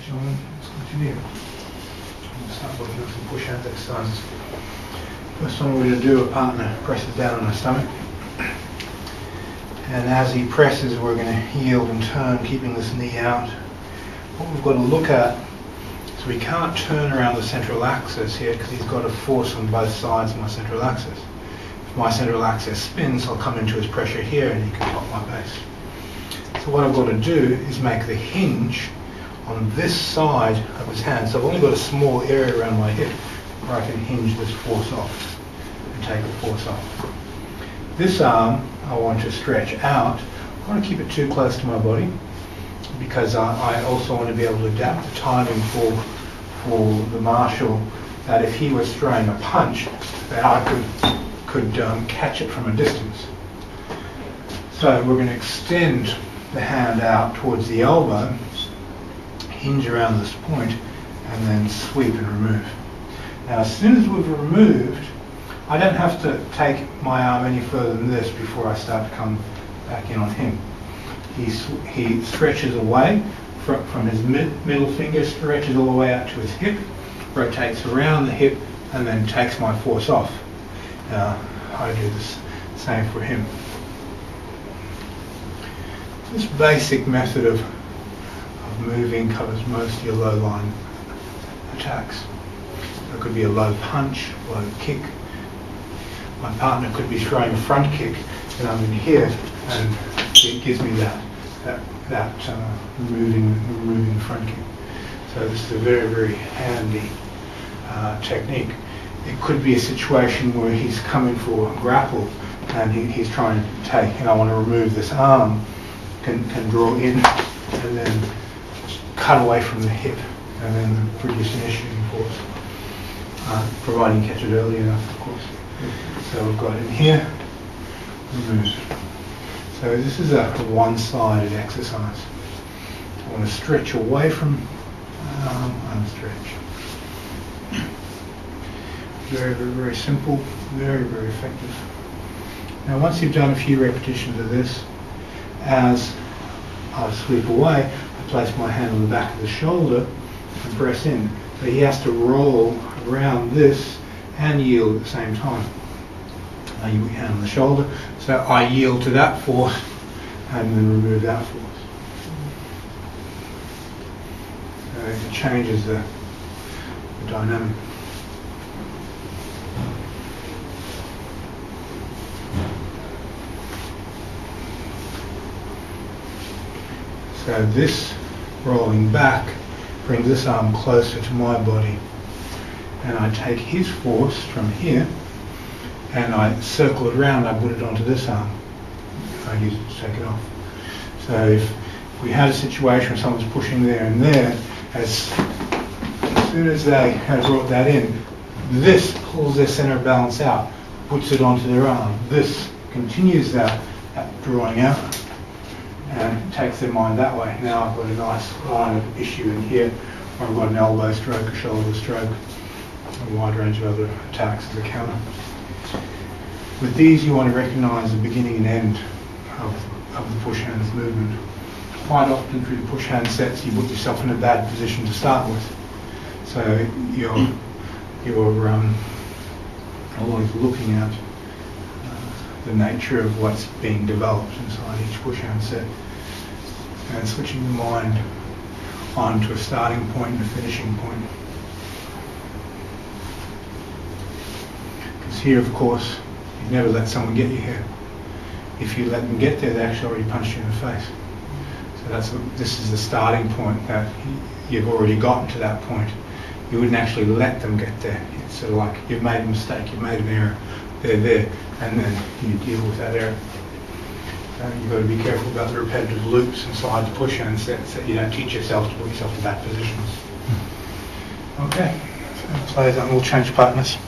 gentlemen, let's continue. We'll start looking at some push hand exercises. First one we're going to do, a partner presses down on her stomach. And as he presses, we're going to yield and turn, keeping this knee out. What we've got to look at is we can't turn around the central axis here because he's got a force on both sides of my central axis. If my central axis spins, I'll come into his pressure here and he can pop my base. So what I've got to do is make the hinge on this side of his hand. So I've only got a small area around my hip where I can hinge this force off and take the force off. This arm I want to stretch out. I want to keep it too close to my body because I also want to be able to adapt the timing for the martial, that if he was throwing a punch, that I could catch it from a distance. So we're going to extend the hand out towards the elbow, hinge around this point, and then sweep and remove. Now as soon as we've removed, I don't have to take my arm any further than this before I start to come back in on him. He stretches away from his middle finger, stretches all the way out to his hip, rotates around the hip, and then takes my force off. I do the same for him. This basic method of moving covers most of your low line attacks. It could be a low punch, low kick. My partner could be throwing a front kick and I'm in here, and it gives me that moving front kick. So this is a very, very handy technique. It could be a situation where he's coming for a grapple and he's trying to take, and I want to remove this arm, can draw in and then cut away from the hip and then produce an issuing force, providing you catch it early enough, of course. So we've got in here, remove. So this is a one-sided exercise. I want to stretch away from unstretch. Very, very, very simple, very, very effective. Now once you've done a few repetitions of this, as I sweep away, I place my hand on the back of the shoulder and press in. So he has to roll around this and yield at the same time. I use my hand on the shoulder, so I yield to that force and then remove that force. So it changes the dynamic. So this rolling back brings this arm closer to my body, and I take his force from here and I circle it around, I put it onto this arm. I use it to take it off. So if we had a situation where someone's pushing there and there, as soon as they have brought that in, this pulls their center of balance out, puts it onto their arm. This continues that drawing out and takes their mind that way. Now I've got a nice line of issue in here, where I've got an elbow stroke, a shoulder stroke, a wide range of other attacks as a counter. With these, you want to recognise the beginning and end of the push hands movement. Quite often through the push hand sets, you put yourself in a bad position to start with. So you're always looking at the nature of what's being developed inside each push hand set, and switching the mind on to a starting point and a finishing point. Because here, of course, you never let someone get you here. If you let them get there, they actually already punched you in the face. So this is the starting point, that you've already gotten to that point. You wouldn't actually let them get there. It's sort of like you've made a mistake, you've made an error, they're there, and then you deal with that error. You've got to be careful about the repetitive loops inside the push hand sets, that you don't teach yourself to put yourself in bad positions. Okay, so play that and we'll change partners.